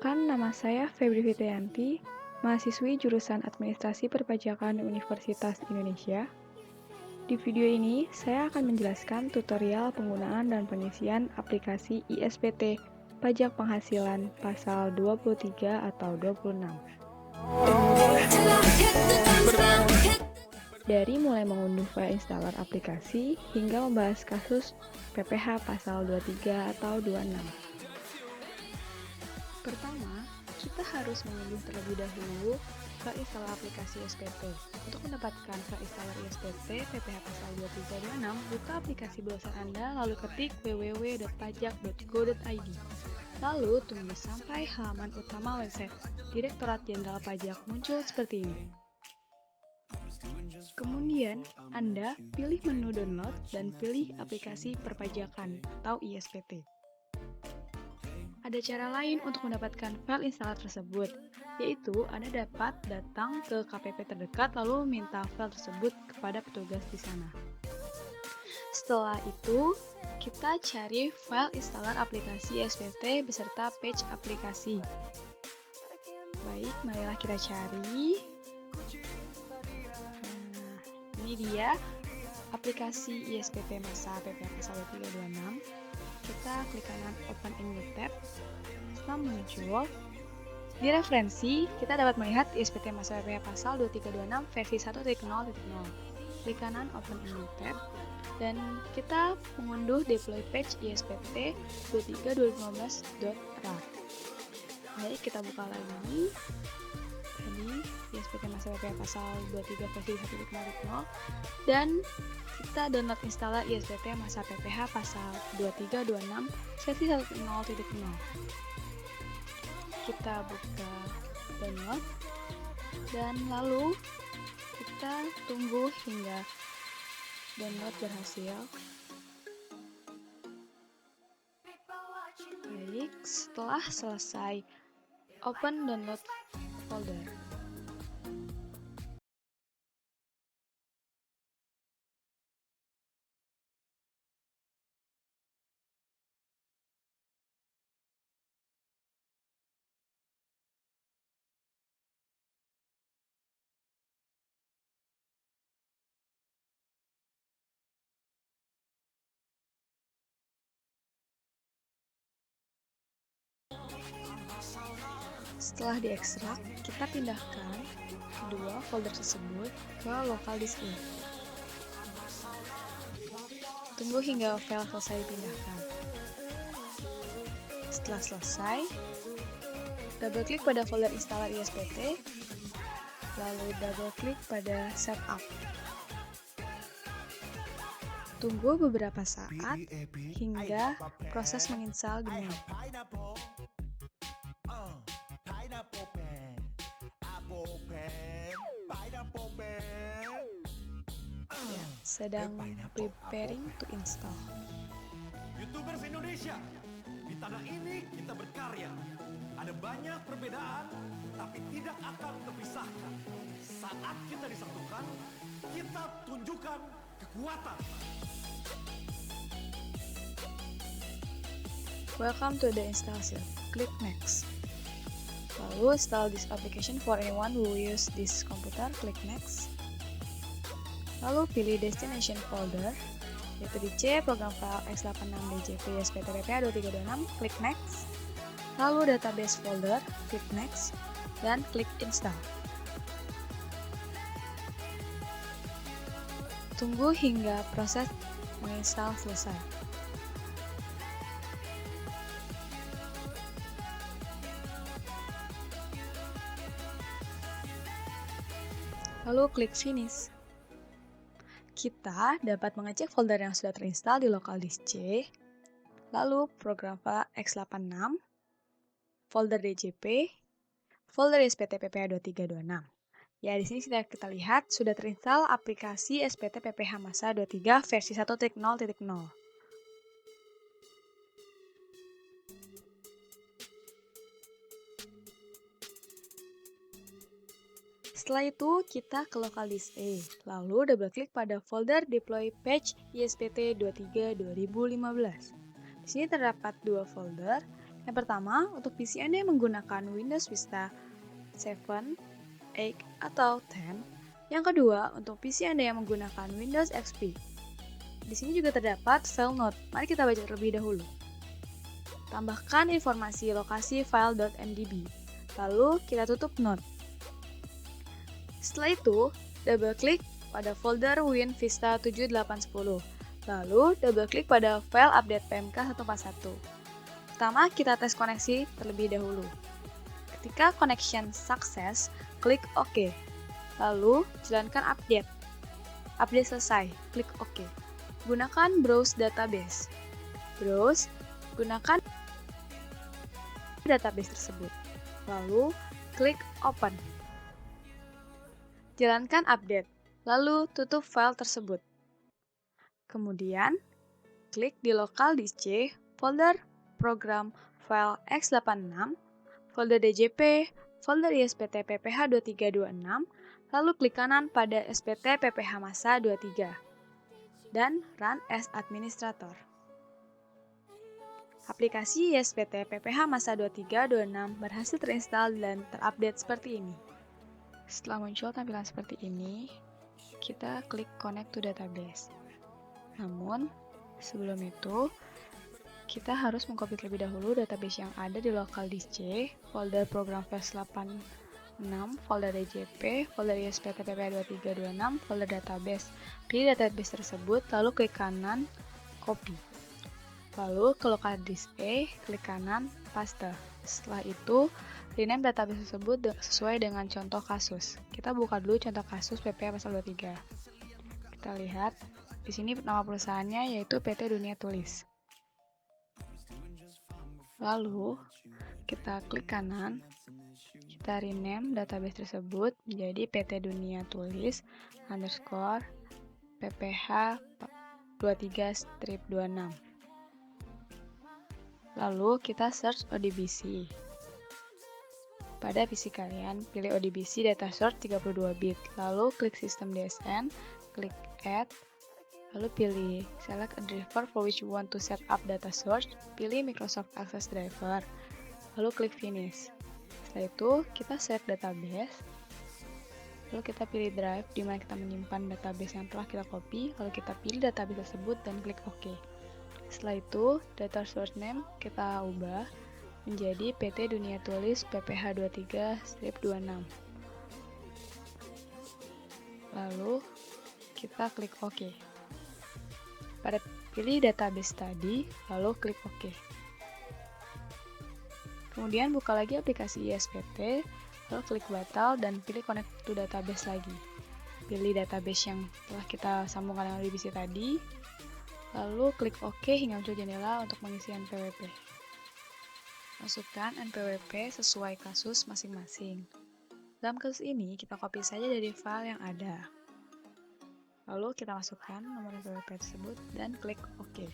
Perkenalkan, nama saya Febri Fitrianti, mahasiswi jurusan Administrasi Perpajakan Universitas Indonesia. Di video ini, saya akan menjelaskan tutorial penggunaan dan pengisian aplikasi ISPT Pajak Penghasilan pasal 23 atau 26. Dari mulai mengunduh file installer aplikasi hingga membahas kasus PPh pasal 23 atau 26. Pertama, kita harus mengunduh terlebih dahulu file installer aplikasi ISPT. Untuk mendapatkan file installer ISPT PPh pasal 2326, buka aplikasi browser Anda lalu ketik www.pajak.go.id. Lalu tunggu sampai halaman utama website Direktorat Jenderal Pajak muncul seperti ini. Kemudian, Anda pilih menu download dan pilih aplikasi perpajakan atau ISPT. Ada cara lain untuk mendapatkan file installer tersebut, yaitu Anda dapat datang ke KPP terdekat lalu meminta file tersebut kepada petugas di sana. Setelah itu, kita cari file installer aplikasi ISPT beserta page aplikasi. Baik, marilah kita cari. Ini dia aplikasi ISPT Masa PPh pasal 2326. Kita klik kanan Open in New Tab. Setelah muncul, di referensi kita dapat melihat ISPT Masa PPh pasal 2326 versi 1.0.0. Klik kanan Open in New Tab dan kita mengunduh deploy page ISPT 23.2015.rar. Baik, kita buka lagi. Tadi ISPT Masa PPh pasal 23 versi 1.0.0 dan kita download installer ISPT Masa PPh pasal 2326 versi 1.0.0. Kita buka download dan lalu kita tunggu hingga download berhasil. Baik, setelah selesai, open download folder. Setelah diekstrak, kita pindahkan kedua folder tersebut ke local disk A. Tunggu hingga file selesai dipindahkan. Setelah selesai, double klik pada folder installer ISPT, lalu double klik pada setup. Tunggu beberapa saat hingga proses menginstal dimulai. Ya, sedang preparing to install. YouTubers Indonesia, di tanah ini kita berkarya. Ada banyak perbedaan, tapi tidak akan terpisahkan. Saat kita disatukan, kita tunjukkan kekuatan. Welcome to the installation. Click next. Lalu install this application for anyone who use this computer. Click next. Lalu pilih destination folder, yaitu di C, program file x86 DJP ISPT PPh 2326. Klik next. Lalu database folder, klik next dan klik install. Tunggu hingga proses menginstal selesai. Lalu klik finish. Kita dapat mengecek folder yang sudah terinstall di local disk C, lalu program file x86, folder DJP, folder ISPT PPh 2326. Ya, di sini sudah kita lihat sudah terinstall aplikasi ISPT PPh Masa 23 versi 1.0.0. Setelah itu, kita ke local disk A, lalu double klik pada folder deploy patch ISPT 23 2015. Di sini terdapat dua folder. Yang pertama, untuk PC Anda yang menggunakan Windows Vista 7, 8, atau 10. Yang kedua, untuk PC Anda yang menggunakan Windows XP. Di sini juga terdapat file note. Mari kita baca terlebih dahulu. Tambahkan informasi lokasi file .mdb. Lalu kita tutup note. Setelah itu, double-klik pada folder Win Vista 7810. Lalu, double-klik pada file update PMK 141. Pertama, kita tes koneksi terlebih dahulu. Ketika connection sukses, klik OK. Lalu, jalankan update. Update selesai, klik OK. Gunakan Browse Database. Browse, gunakan database tersebut. Lalu, klik Open. Jalankan update, lalu tutup file tersebut. Kemudian, klik di Local Disk C, folder program file x86, folder DJP, folder ISPT PPH 2326, lalu klik kanan pada SPT PPH Masa 23, dan Run as Administrator. Aplikasi ISPT PPH Masa 2326 berhasil terinstall dan terupdate seperti ini. Setelah muncul tampilan seperti ini, kita klik Connect to Database. Namun, sebelum itu, kita harus mengcopy terlebih dahulu database yang ada di local disk C, folder program flash 86, folder DJP, folder ISPT PPH 2326, folder database. Pilih database tersebut, lalu klik kanan, copy. Lalu ke local disk A, klik kanan, paste. Setelah itu, rename database tersebut sesuai dengan contoh kasus. Kita buka dulu contoh kasus PPH pasal 23. Kita lihat, di sini nama perusahaannya yaitu PT Dunia Tulis. Lalu, kita klik kanan, kita rename database tersebut menjadi PT Dunia Tulis underscore PPH 23-26. Lalu, kita search ODBC. Pada PC kalian, pilih ODBC data source 32 bit, lalu klik System DSN, klik Add, lalu pilih Select a driver for which you want to set up data source, pilih Microsoft Access Driver, lalu klik Finish. Setelah itu, kita select database, lalu kita pilih drive di mana kita menyimpan database yang telah kita copy, lalu kita pilih database tersebut dan klik OK. Setelah itu, data source name kita ubah menjadi PT Dunia Tulis PPH 23-26. Lalu, kita klik OK. Pada pilih database tadi, lalu klik OK. Kemudian buka lagi aplikasi ISPT, lalu klik batal dan pilih connect to database lagi. Pilih database yang telah kita sambungkan dengan ODBC tadi, lalu klik OK hingga muncul jendela untuk mengisi NPWP. Masukkan NPWP sesuai kasus masing-masing. Dalam kasus ini, kita copy saja dari file yang ada. Lalu kita masukkan nomor NPWP tersebut dan klik OK.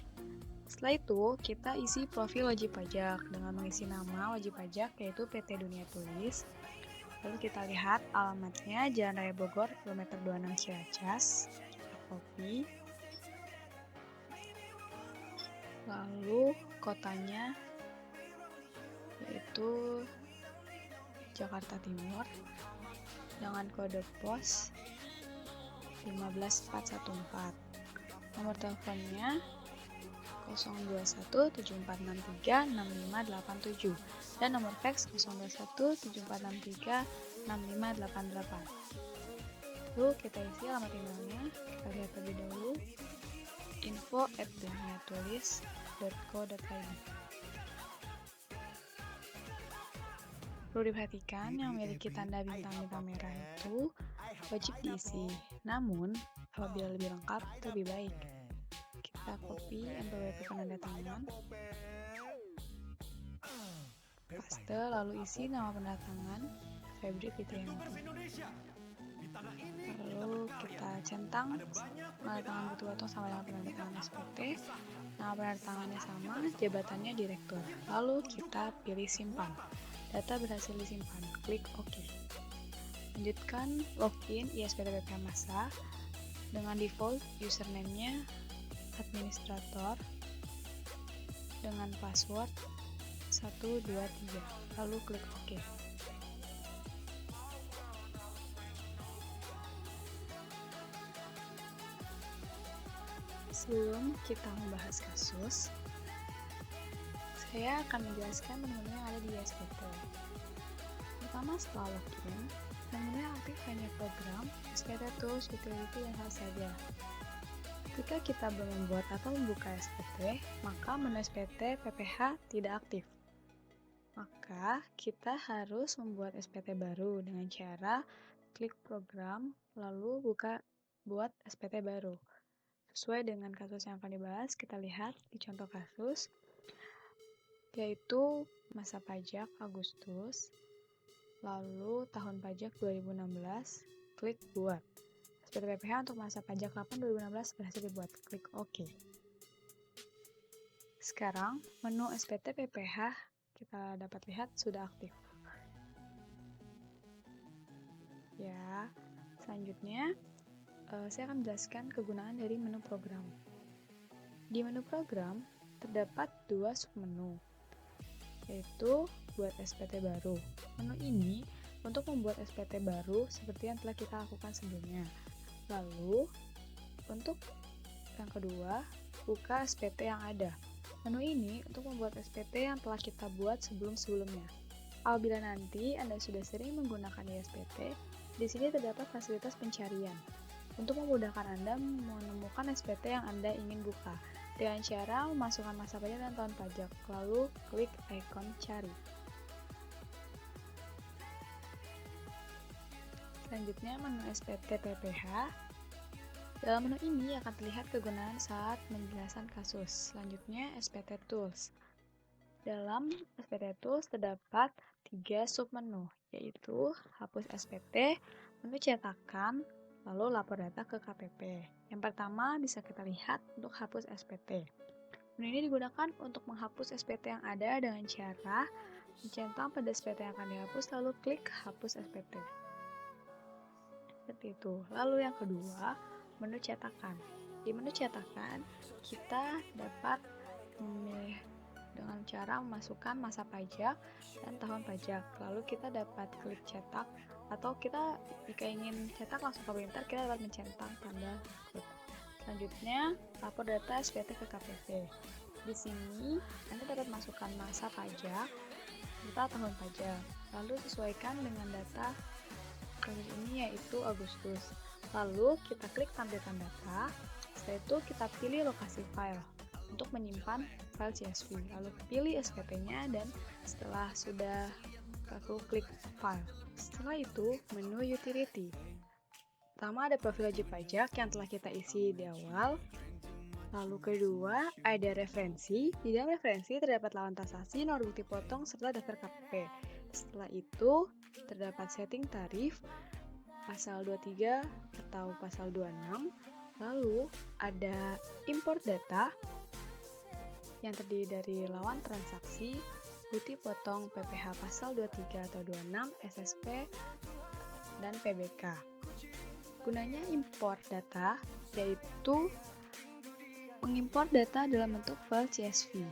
Setelah itu, kita isi profil wajib pajak dengan mengisi nama wajib pajak yaitu PT Dunia Tulis. Lalu kita lihat alamatnya Jalan Raya Bogor, kilometer 26 Ciracas. Kita copy. Lalu kotanya yaitu Jakarta Timur dengan kode pos 15414. Nomor teleponnya 02174636587 dan nomor fax 02174636588. Lalu kita isi alamat emailnya, kita lihat terlebih dahulu info@duniatulis.co.id. Perlu diperhatikan yang memiliki tanda bintang-bintang merah itu wajib diisi. Namun, apabila lebih lengkap, lebih baik. Kita copy NPWP penanda tangan, paste, lalu isi nama penanda tangan Febri Fitrianti. Lalu kita centang penanda tangan Butuh sama dengan penanda tangan SPT. Nama penanda tangannya sama, jabatannya direktur. Lalu kita pilih simpan. Data berhasil disimpan, klik OK. Lanjutkan login ISPT PPH Masa dengan default username-nya administrator dengan password 1, 2, 3, lalu klik OK. Sebelum kita membahas kasus, saya akan menjelaskan menu-menu yang ada di SPT. Pertama, setelah login, menu yang aktif hanya program, SPT Tools, Utility, dan hal saja. Ketika kita belum membuat atau membuka SPT, maka menu SPT PPH tidak aktif. Maka, kita harus membuat SPT baru dengan cara klik program, lalu buat SPT baru. Sesuai dengan kasus yang akan dibahas, kita lihat di contoh kasus, yaitu masa pajak Agustus, lalu tahun pajak 2016, klik buat. SPT PPH untuk masa pajak 8 2016 berhasil dibuat, klik OK. Sekarang, menu SPT PPH kita dapat lihat sudah aktif. Ya, selanjutnya saya akan menjelaskan kegunaan dari menu program. Di menu program, terdapat dua submenu, yaitu buat SPT baru. Menu ini untuk membuat SPT baru seperti yang telah kita lakukan sebelumnya. Lalu, untuk yang kedua, buka SPT yang ada. Menu ini untuk membuat SPT yang telah kita buat sebelum-sebelumnya. Apabila nanti Anda sudah sering menggunakan SPT, di sini terdapat fasilitas pencarian. Untuk memudahkan Anda menemukan SPT yang Anda ingin buka, dengan cara memasukkan masa pajak dan tahun pajak, lalu klik ikon cari. Selanjutnya, menu SPT PPH. Dalam menu ini akan terlihat kegunaan saat penjelasan kasus. Selanjutnya, SPT Tools. Dalam SPT Tools terdapat 3 submenu, yaitu hapus SPT, menu cetakan, lalu lapor data ke KPP. Yang pertama bisa kita lihat untuk hapus SPT. Menu ini digunakan untuk menghapus SPT yang ada dengan cara mencentang pada SPT yang akan dihapus lalu klik hapus SPT. Seperti itu. Lalu yang kedua, menu cetakan. Di menu cetakan, kita dapat memilih dengan cara memasukkan masa pajak dan tahun pajak. Lalu kita dapat klik cetak, atau kita jika ingin cetak langsung ke printer, kita dapat mencentang tanda klik. Selanjutnya, lapor data SPT ke KPP. Di sini, Anda dapat masukkan masa pajak serta tahun pajak. Lalu sesuaikan dengan data kasus ini yaitu Agustus. Lalu kita klik tampilkan data. Setelah itu kita pilih lokasi file untuk menyimpan file CSV. Lalu pilih SPT-nya dan setelah sudah lalu klik file. Setelah itu, menu utility. Pertama ada profil wajib pajak yang telah kita isi di awal. Lalu kedua, ada referensi. Di dalam referensi terdapat lawan transaksi, nomor bukti potong, serta daftar KPP. Setelah itu, terdapat setting tarif, pasal 23 atau pasal 26. Lalu, ada import data yang terdiri dari lawan transaksi, bukti potong PPH pasal 23 atau 26, SSP, dan PBK. Gunanya import data yaitu mengimpor data dalam bentuk file CSV.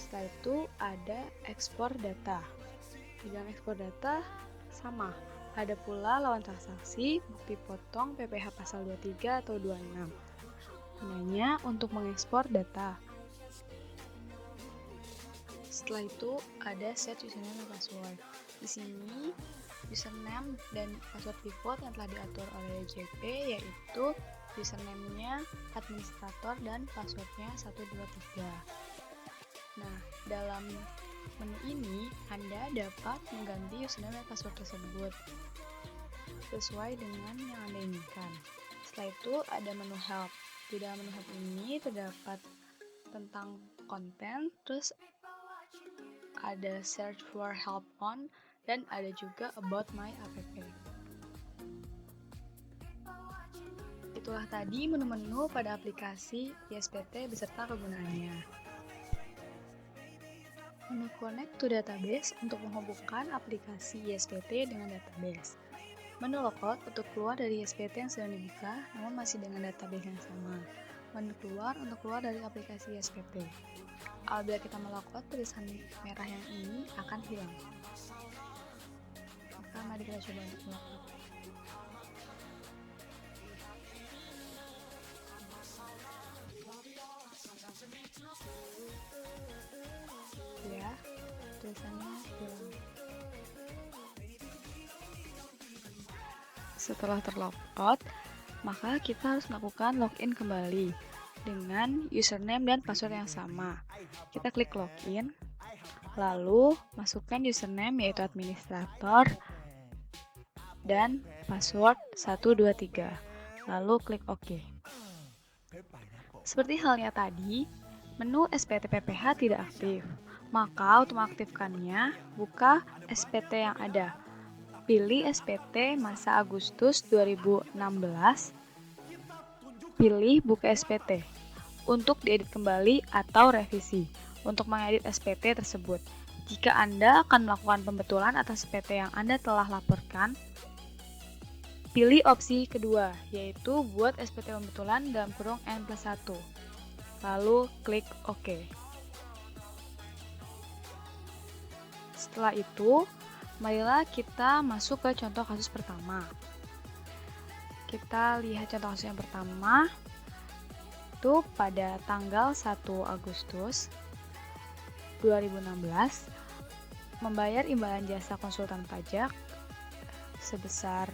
Setelah itu ada ekspor data. Di dalam ekspor data sama, ada pula lawan transaksi, bukti potong PPH pasal 23 atau 26. Gunanya untuk mengekspor data. Setelah itu ada set username dan password. Di sini username dan password default yang telah diatur oleh JP yaitu username-nya administrator dan password-nya 123. Nah, dalam menu ini Anda dapat mengganti username dan password tersebut sesuai dengan yang Anda inginkan. Setelah itu ada menu help. Di dalam menu help ini terdapat tentang konten, terus ada search for help on, dan ada juga about my app. Itulah tadi menu-menu pada aplikasi ISPT beserta kegunaannya. Menu connect to database untuk menghubungkan aplikasi ISPT dengan database. Menu logout untuk keluar dari ISPT yang sedang dibuka namun masih dengan database yang sama. menu keluar untuk keluar dari aplikasi SPT. Apabila kita melakukan tulisan merah yang ini akan hilang. Maka mari kita coba untuk melakukan. Ya, tulisannya hilang. Setelah terlogout, maka kita harus melakukan login kembali dengan username dan password yang sama. Kita klik login, lalu masukkan username yaitu administrator dan password 123, lalu klik OK. Seperti halnya tadi, menu SPT PPH tidak aktif, maka untuk mengaktifkannya, buka SPT yang ada. Pilih SPT masa Agustus 2016, pilih buka SPT untuk diedit kembali atau revisi untuk mengedit SPT tersebut. Jika Anda akan melakukan pembetulan atas SPT yang Anda telah laporkan, pilih opsi kedua, yaitu buat SPT pembetulan dalam kurung N+1, lalu klik OK. Setelah itu, marilah kita masuk ke contoh kasus pertama. Kita lihat contoh kasus yang pertama, itu pada tanggal 1 Agustus 2016, membayar imbalan jasa konsultan pajak sebesar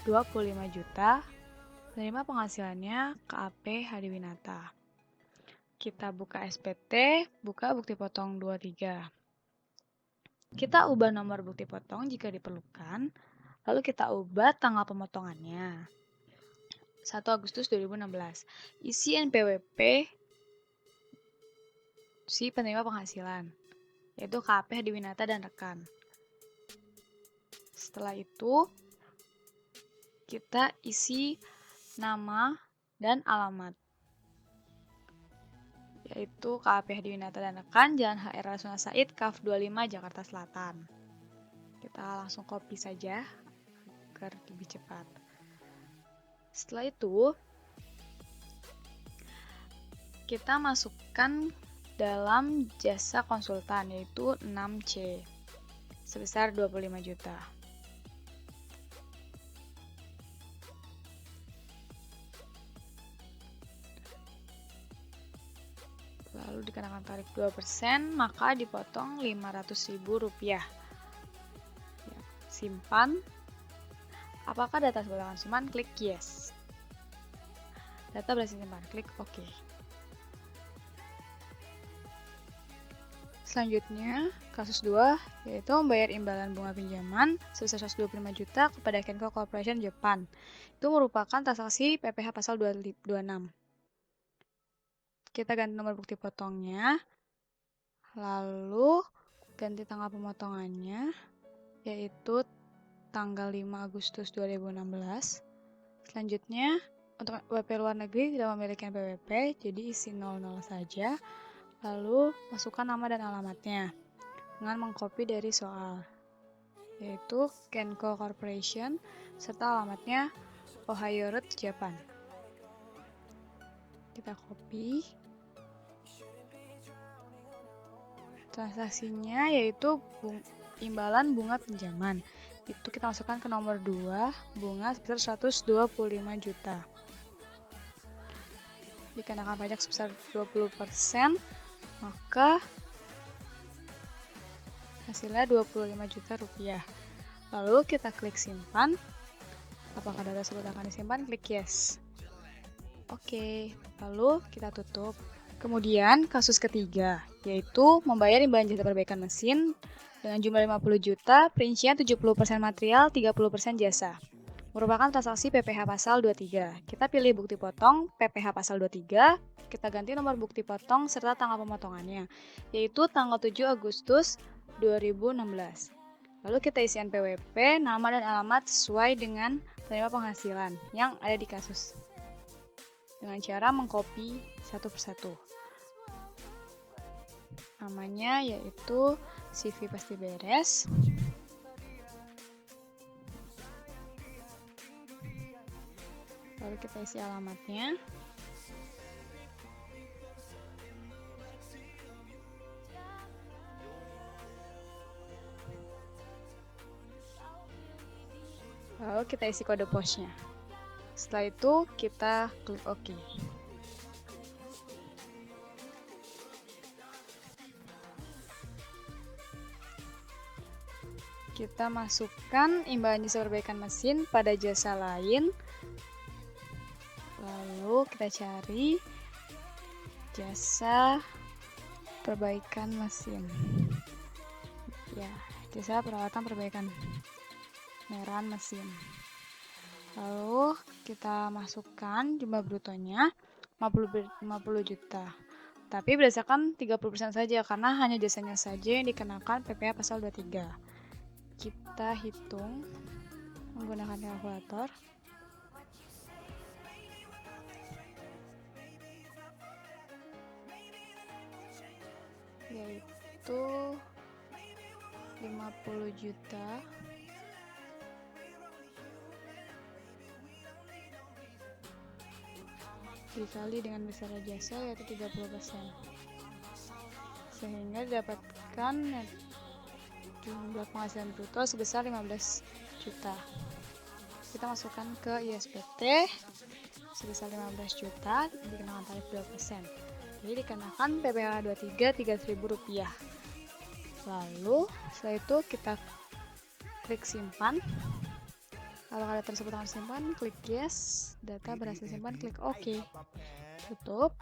25 juta, menerima penghasilannya KAP Hadiwinata. Kita buka SPT, buka bukti potong 23. Kita ubah nomor bukti potong jika diperlukan, lalu kita ubah tanggal pemotongannya. 1 Agustus 2016. Isi NPWP si penerima penghasilan, yaitu KAP Hadiwinata dan rekan. Setelah itu, kita isi nama dan alamat, yaitu KAP Hadiwinata dan rekan, Jalan HR Rasuna Said, KAF 25, Jakarta Selatan. Kita langsung copy saja agar lebih cepat. Setelah itu, kita masukkan dalam jasa konsultan, yaitu 6C, sebesar 25 juta. Lalu dikenakan tarif 2%, maka dipotong Rp500.000. Ya, simpan. Apakah data tersebut akan simpan? Klik yes. Data berhasil simpan, klik OK. Selanjutnya, kasus 2, yaitu membayar imbalan bunga pinjaman sebesar 125 juta kepada Kenko Corporation Jepang. Itu merupakan transaksi PPH pasal 26. Kita ganti nomor bukti potongnya, lalu ganti tanggal pemotongannya, yaitu tanggal 5 Agustus 2016. Selanjutnya, untuk WP luar negeri tidak memiliki NPWP, jadi isi 00 saja. Lalu, masukkan nama dan alamatnya dengan mengcopy dari soal, yaitu Kenko Corporation, serta alamatnya Ohio Road, Jepang. Kita copy. Transaksinya yaitu imbalan bunga pinjaman. Itu kita masukkan ke nomor 2, bunga sebesar 125 juta. Dikenakan pajak sebesar 20%, maka hasilnya 25 juta rupiah. Lalu kita klik simpan. Apakah data tersebut akan disimpan? Klik yes. Oke, lalu kita tutup. Kemudian kasus ketiga, yaitu membayar imbalan jasa perbaikan mesin dengan jumlah 50 juta, perincian 70% material, 30% jasa. Merupakan transaksi PPH pasal 23. Kita pilih bukti potong PPH pasal 23, kita ganti nomor bukti potong serta tanggal pemotongannya, yaitu tanggal 7 Agustus 2016. Lalu kita isi NPWP, nama dan alamat sesuai dengan penerima penghasilan yang ada di kasus, dengan cara mengcopy satu persatu. Namanya yaitu CV pasti beres. Lalu kita isi alamatnya. Lalu kita isi kode posnya. Setelah itu kita klik OK. Kita masukkan imbalan jasa perbaikan mesin pada jasa lain. Lalu kita cari jasa perbaikan mesin. Ya, jasa perawatan perbaikan meran mesin. Lalu kita masukkan jumlah brutonya 50 juta. Tapi berdasarkan 30% saja karena hanya jasanya saja yang dikenakan PPh pasal 23. Kita hitung menggunakan kalkulator. Yaitu 50 juta dikali dengan besar jasa yaitu 30%. Sehingga didapatkan jumlah penghasilan bruto sebesar 15 juta. Kita masukkan ke ISPT sebesar 15 juta dikenakan tarif 2%. Jadi dikenakan PPh 23 Rp300.000. Lalu setelah itu kita klik simpan. Kalau data tersebut harus simpan, klik yes. Data berhasil simpan, klik OK. Tutup.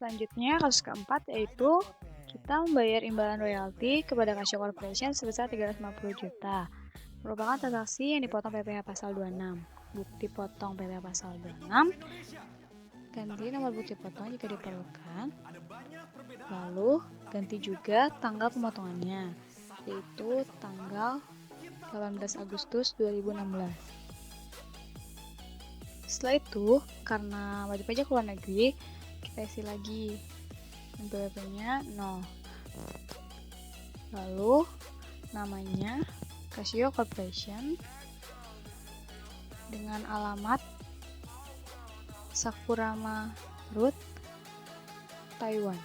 Selanjutnya kasus keempat yaitu kita membayar imbalan royalti kepada Casio Corporation sebesar 350 juta. Merupakan transaksi yang dipotong PPh pasal 26. Bukti potong PPh pasal 26. Ganti nomor bukti potong jika diperlukan. Lalu ganti juga tanggal pemotongannya, yaitu tanggal 18 Agustus 2016. Setelah itu, karena wajib pajak luar negeri, kita isi lagi NPWP-nya 0. Lalu namanya Casio Corporation dengan alamat Sakurama Road, Taiwan.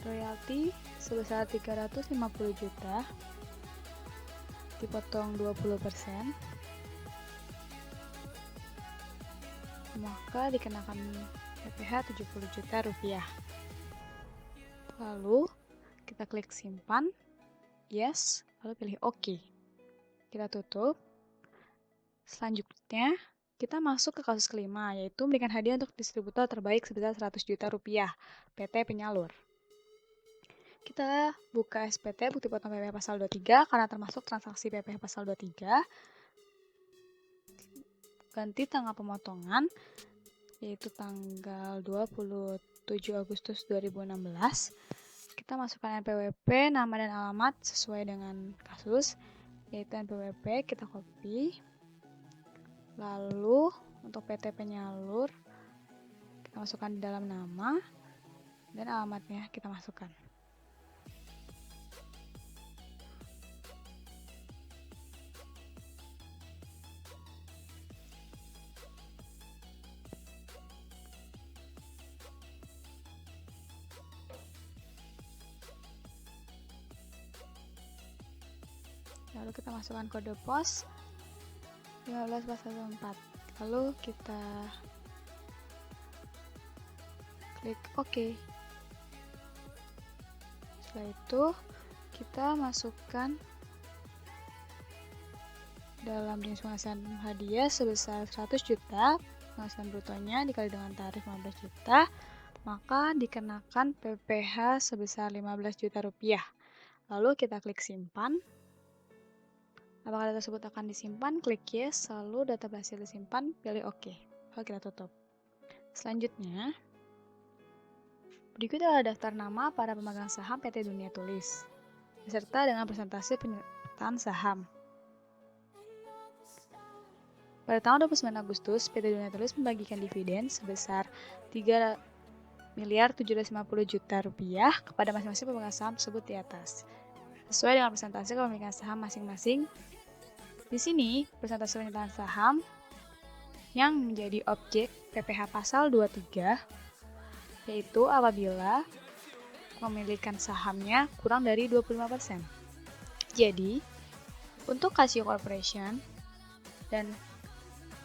Royalti sebesar 350 juta dipotong 20%, maka dikenakan PPh 70 juta rupiah. Lalu kita klik simpan, yes, lalu pilih OK. Kita tutup. Selanjutnya kita masuk ke kasus kelima, yaitu memberikan hadiah untuk distributor terbaik sebesar 100 juta rupiah, PT Penyalur. Kita buka SPT bukti potong PPh pasal 23 karena termasuk transaksi PPh pasal 23. Ganti tanggal pemotongan yaitu tanggal 27 Agustus 2016. Kita masukkan NPWP, nama dan alamat sesuai dengan kasus, yaitu NPWP kita copy. Lalu untuk PT Penyalur kita masukkan di dalam nama dan alamatnya kita masukkan. Lalu kita masukkan kode pos 15/4. Lalu kita klik OK. Setelah itu kita masukkan dalam jenis penghasilan hadiah sebesar 100 juta, penghasilan brutonya dikali dengan tarif 15 juta, maka dikenakan PPh sebesar 15 juta rupiah. Lalu kita klik simpan. Apakah data tersebut akan disimpan? Klik yes, lalu data berhasil disimpan, pilih OK. Lalu kita tutup. Selanjutnya, berikut adalah daftar nama para pemegang saham PT Dunia Tulis, beserta dengan persentase penyertaan saham. Pada tanggal 29 Agustus, PT Dunia Tulis membagikan dividen sebesar 3.750 juta rupiah kepada masing-masing pemegang saham tersebut di atas, sesuai dengan persentase kepemilikan saham masing-masing. Di sini, persentase penyertaan saham yang menjadi objek PPh pasal 23, yaitu apabila kepemilikan sahamnya kurang dari 25%. Jadi, untuk Casio Corporation dan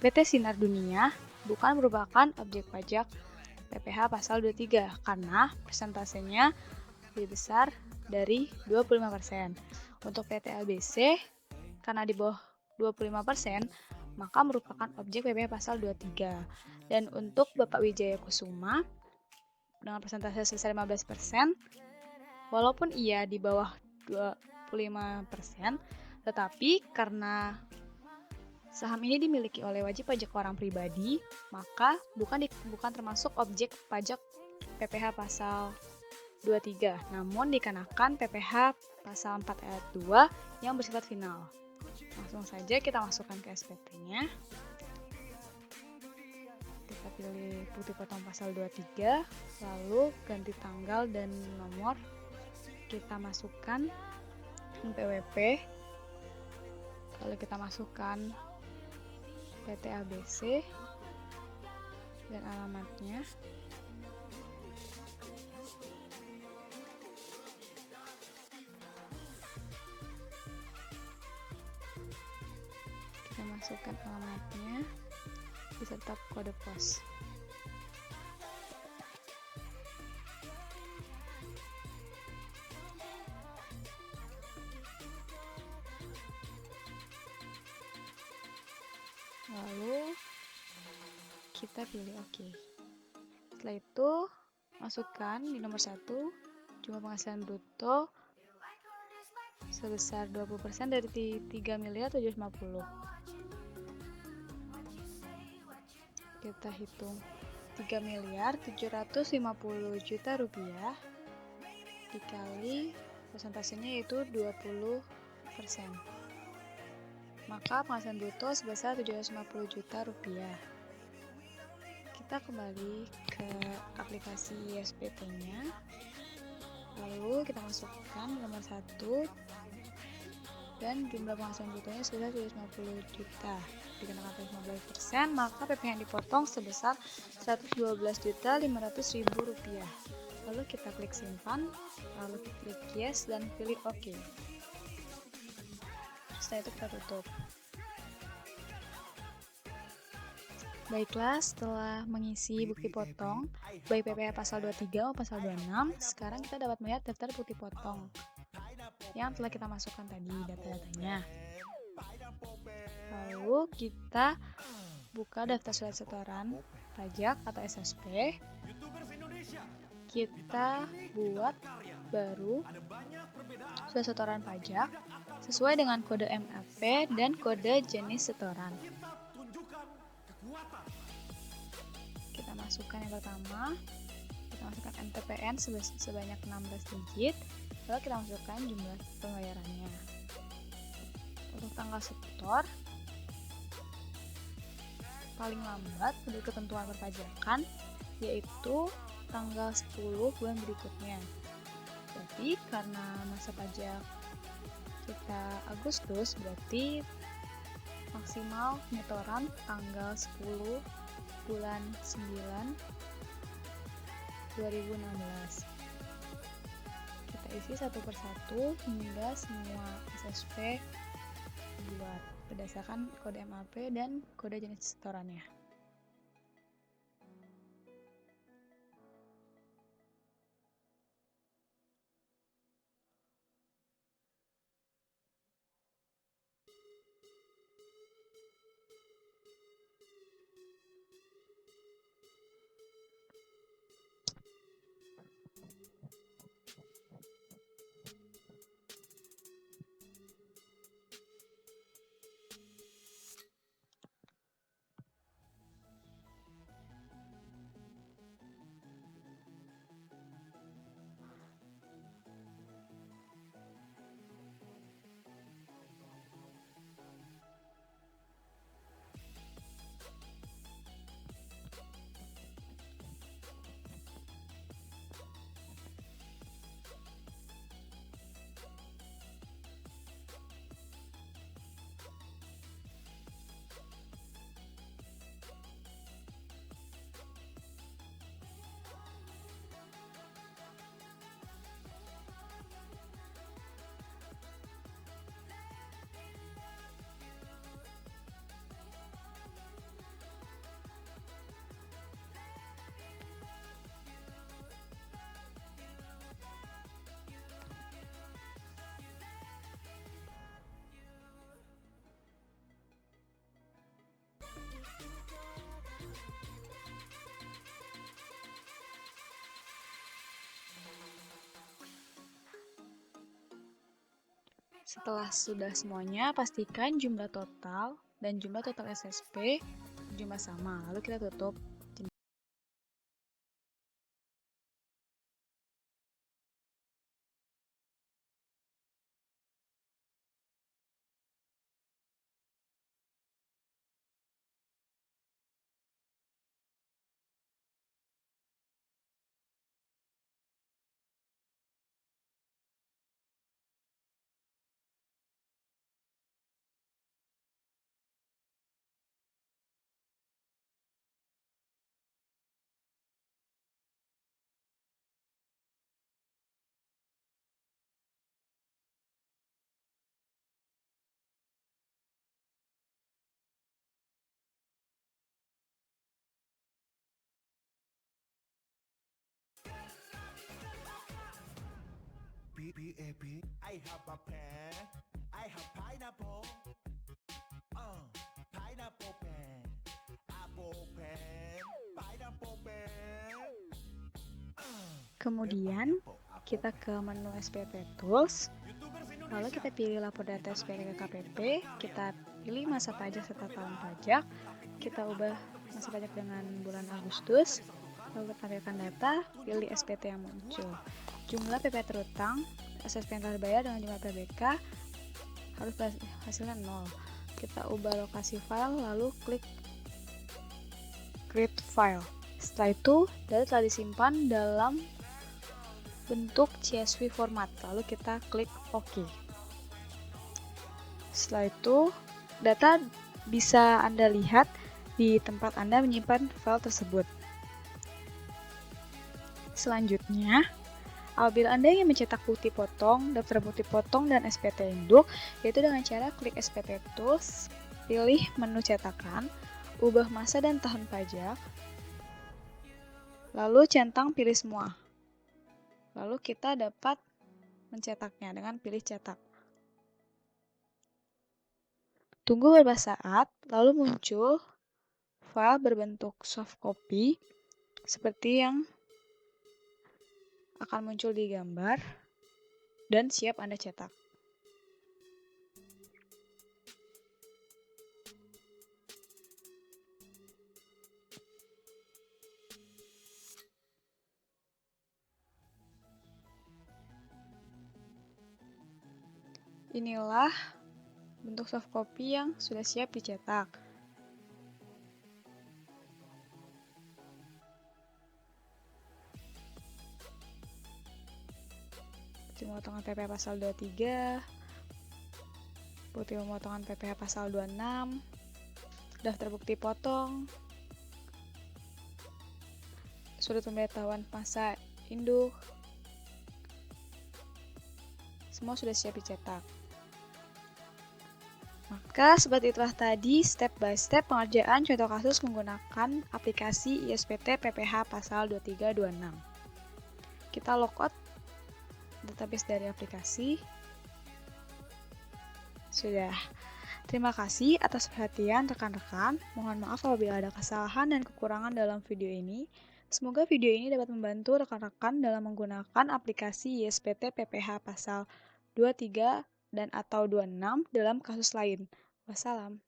PT Sinar Dunia bukan merupakan objek pajak PPh pasal 23 karena persentasenya lebih besar dari 25%. Untuk PT LBC, karena di bawah 25%, maka merupakan objek PPh pasal 23. Dan untuk Bapak Wijaya Kusuma, dengan persentase sebesar 15%, walaupun ia di bawah 25%, tetapi karena saham ini dimiliki oleh wajib pajak orang pribadi, maka bukan termasuk objek pajak PPh pasal 23, namun dikenakan PPh pasal 4 ayat 2 yang bersifat final. Langsung saja kita masukkan ke SPT-nya. Kita pilih bukti potong pasal 23, lalu ganti tanggal dan nomor. Kita masukkan NPWP, lalu kita masukkan PT ABC dan alamatnya. Kita masukkan alamatnya beserta kode pos. Lalu kita pilih OK. Setelah itu masukkan di nomor 1 jumlah penghasilan bruto sebesar 20% dari 3.750.000. Kita hitung 3.750.000.000 rupiah dikali persentasenya yaitu 20%. Maka penghasilan bruto sebesar 750 juta rupiah. Kita kembali ke aplikasi ISPT-nya, lalu kita masukkan nomor 1 dan jumlah penghasilan brutonya sebesar 750 juta. Dikenakan 15%, maka PPh yang dipotong sebesar 112.500.000 rupiah. Lalu kita klik simpan, lalu klik yes dan pilih OK. Setelah itu kita tutup. Baiklah, setelah mengisi bukti potong, baik PPh pasal 23 maupun pasal 26, sekarang kita dapat melihat daftar bukti potong yang telah kita masukkan tadi, data-datanya. Lalu kita buka daftar surat setoran pajak atau SSP. Kita buat baru surat setoran pajak sesuai dengan kode MAP dan kode jenis setoran. Kita masukkan yang pertama, kita masukkan NPPN sebanyak 16 digit, lalu kita masukkan jumlah pembayarannya. Untuk tanggal setor, paling lambat menurut ketentuan perpajakan, yaitu tanggal 10 bulan berikutnya. Jadi karena masa pajak kita Agustus, berarti maksimal penyetoran tanggal 10 bulan 9 2016. Kita isi satu persatu hingga semua SSP dibuat berdasarkan kode MAP dan kode jenis setorannya. Setelah sudah semuanya, pastikan jumlah total dan jumlah total SSP jumlah sama. Lalu kita tutup. P-A-P. I have a pen. I have pineapple. Pineapple pen. Apple pen. Pineapple pen. Kemudian kita ke menu SPT Tools, lalu kita pilih lapor data SPT ke KPP, kita pilih masa pajak serta tahun pajak, kita ubah masa pajak dengan bulan Agustus, lalu kita tampilkan data, pilih SPT yang muncul. Jumlah PP terutang, SSP yang telah dibayar dengan jumlah PBK harus hasilnya 0. Kita ubah lokasi file, lalu klik Create File. Setelah itu, data telah disimpan dalam bentuk CSV format, lalu kita klik OK. Setelah itu, data bisa Anda lihat di tempat Anda menyimpan file tersebut. Selanjutnya, apabila Anda ingin mencetak bukti potong, daftar bukti potong, dan SPT induk, yaitu dengan cara klik SPT Tools, pilih menu cetakan, ubah masa dan tahun pajak, lalu centang pilih semua. Lalu kita dapat mencetaknya dengan pilih cetak. Tunggu beberapa saat, lalu muncul file berbentuk soft copy seperti yang akan muncul di gambar dan siap Anda cetak. Inilah bentuk soft copy yang sudah siap dicetak. Bukti pemotongan PPh pasal 23, bukti pemotongan PPh pasal 26, daftar bukti potong, surat pemberitahuan masa induk, semua sudah siap dicetak. Maka seperti itulah tadi step by step pengerjaan contoh kasus menggunakan aplikasi ISPT PPh pasal 2326. Kita logout database dari aplikasi. Sudah. Terima kasih atas perhatian rekan-rekan. Mohon maaf apabila ada kesalahan dan kekurangan dalam video ini. Semoga video ini dapat membantu rekan-rekan dalam menggunakan aplikasi ISPT PPh pasal 23 dan atau 26 dalam kasus lain. Wassalam.